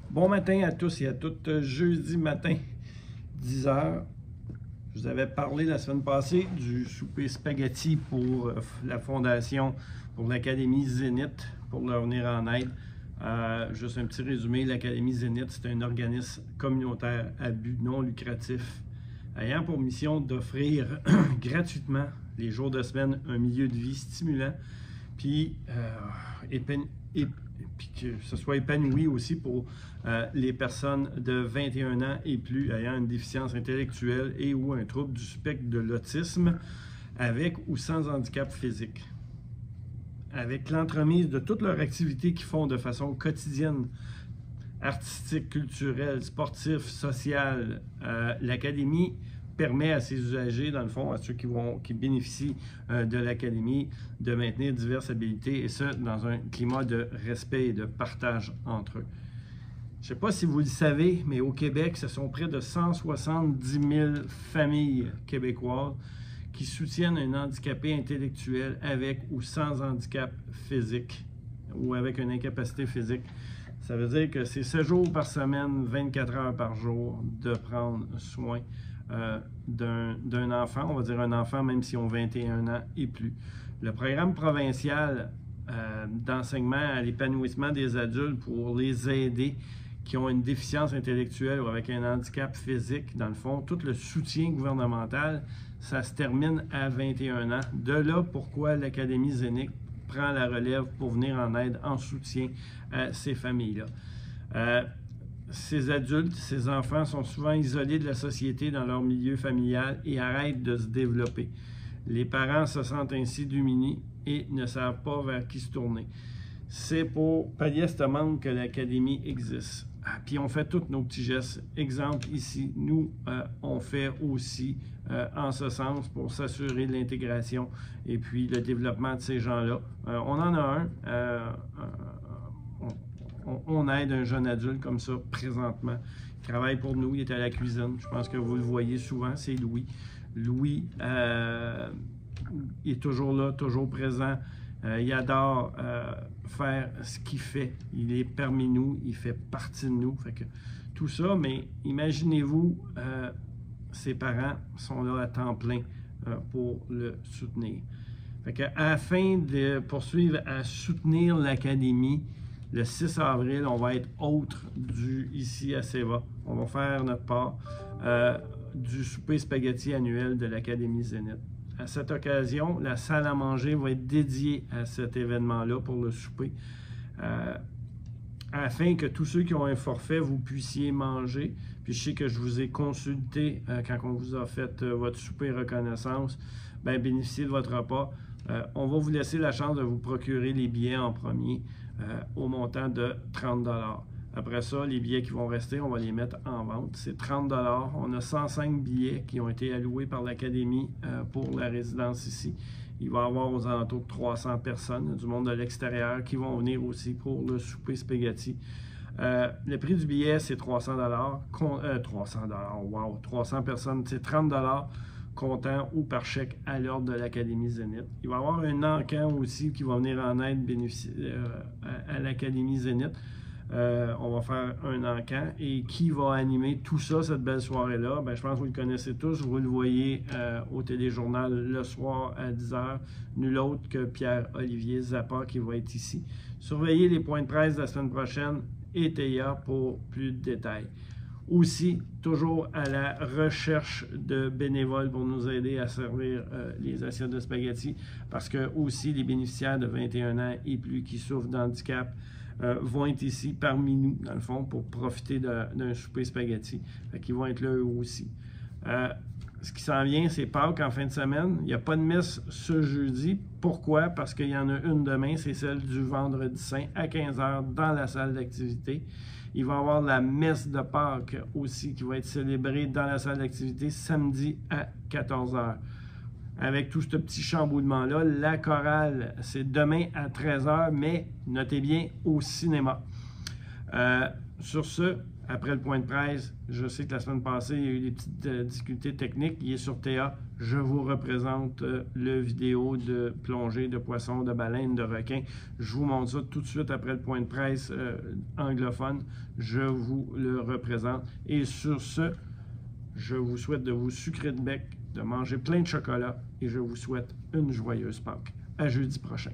Bon matin à tous et à toutes. Jeudi matin, 10h. Je vous avais parlé la semaine passée du souper spaghetti pour la fondation, pour l'Académie Zénith, pour leur venir en aide. Juste un petit résumé, l'Académie Zénith, c'est un organisme communautaire à but non lucratif ayant pour mission d'offrir gratuitement les jours de semaine un milieu de vie stimulant, puis que ce soit épanoui aussi pour les personnes de 21 ans et plus ayant une déficience intellectuelle et ou un trouble du spectre de l'autisme avec ou sans handicap physique. Avec l'entremise de toutes leurs activités qu'ils font de façon quotidienne, artistique, culturelle, sportive, sociale, l'Académie permet à ses usagers, dans le fond, à ceux qui bénéficient de l'Académie, de maintenir diverses habilités, et ça, dans un climat de respect et de partage entre eux. Je ne sais pas si vous le savez, mais au Québec, ce sont près de 170 000 familles québécoises qui soutiennent un handicapé intellectuel avec ou sans handicap physique ou avec une incapacité physique. Ça veut dire que c'est 7 jours par semaine, 24 heures par jour, de prendre soin d'un enfant, on va dire un enfant même s'ils ont 21 ans et plus. Le programme provincial d'enseignement à l'épanouissement des adultes pour les aider qui ont une déficience intellectuelle ou avec un handicap physique, dans le fond, tout le soutien gouvernemental, ça se termine à 21 ans. De là, pourquoi l'Académie Zénith prend la relève pour venir en aide, en soutien à ces familles-là. Ces adultes, ces enfants sont souvent isolés de la société dans leur milieu familial et arrêtent de se développer. Les parents se sentent ainsi démunis et ne savent pas vers qui se tourner. C'est pour pallier à ce manque que l'Académie existe. Puis on fait tous nos petits gestes. Exemple ici, nous, on fait aussi en ce sens pour s'assurer de l'intégration et puis le développement de ces gens-là. On en a un. On aide un jeune adulte comme ça présentement. Il travaille pour nous, il est à la cuisine. Je pense que vous le voyez souvent, c'est Louis. Louis est toujours là, toujours présent. Il adore faire ce qu'il fait. Il est parmi nous, il fait partie de nous. Fait que tout ça, mais imaginez-vous, ses parents sont là à temps plein pour le soutenir. Fait que afin de poursuivre à soutenir l'Académie, le 6 avril, on va être autre ici à Seva. On va faire notre part du souper spaghetti annuel de l'Académie Zénith. À cette occasion, la salle à manger va être dédiée à cet événement-là pour le souper, afin que tous ceux qui ont un forfait, vous puissiez manger. Puis je sais que je vous ai consulté quand on vous a fait votre souper reconnaissance, bien, bénéficiez de votre repas. On va vous laisser la chance de vous procurer les billets en premier au montant de 30 $. Après ça, les billets qui vont rester, on va les mettre en vente. C'est 30 $. On a 105 billets qui ont été alloués par l'Académie pour la résidence ici. Il va y avoir aux alentours de 300 personnes du monde de l'extérieur qui vont venir aussi pour le souper spaghetti. Le prix du billet, c'est 300 $. 300 $, wow! 300 personnes, c'est 30 $. Comptant ou par chèque à l'ordre de l'Académie Zénith. Il va y avoir un encan aussi qui va venir en aide à l'Académie Zénith. On va faire un encan. Et qui va animer tout ça, cette belle soirée-là? Bien, je pense que vous le connaissez tous. Vous le voyez au téléjournal le soir à 10h. Nul autre que Pierre-Olivier Zappa qui va être ici. Surveillez les points de presse de la semaine prochaine et TEIA pour plus de détails. Aussi, toujours à la recherche de bénévoles pour nous aider à servir les assiettes de spaghettis, parce que aussi les bénéficiaires de 21 ans et plus qui souffrent d'handicap vont être ici parmi nous, dans le fond, pour profiter d'un souper spaghetti. Fait qu'ils vont être là eux aussi. Ce qui s'en vient, c'est Pâques en fin de semaine. Il n'y a pas de messe ce jeudi. Pourquoi? Parce qu'il y en a une demain, c'est celle du Vendredi Saint à 15h dans la salle d'activité. Il va y avoir la messe de Pâques aussi qui va être célébrée dans la salle d'activité samedi à 14h. Avec tout ce petit chamboulement-là, la chorale, c'est demain à 13h, mais notez bien, au cinéma. Sur ce, après le point de presse. Je sais que la semaine passée, il y a eu des petites difficultés techniques. Il est sur TA. Je vous représente le vidéo de plongée de poissons, de baleines, de requins. Je vous montre ça tout de suite après le point de presse anglophone. Je vous le représente. Et sur ce, je vous souhaite de vous sucrer de bec, de manger plein de chocolat et je vous souhaite une joyeuse Pâques. À jeudi prochain.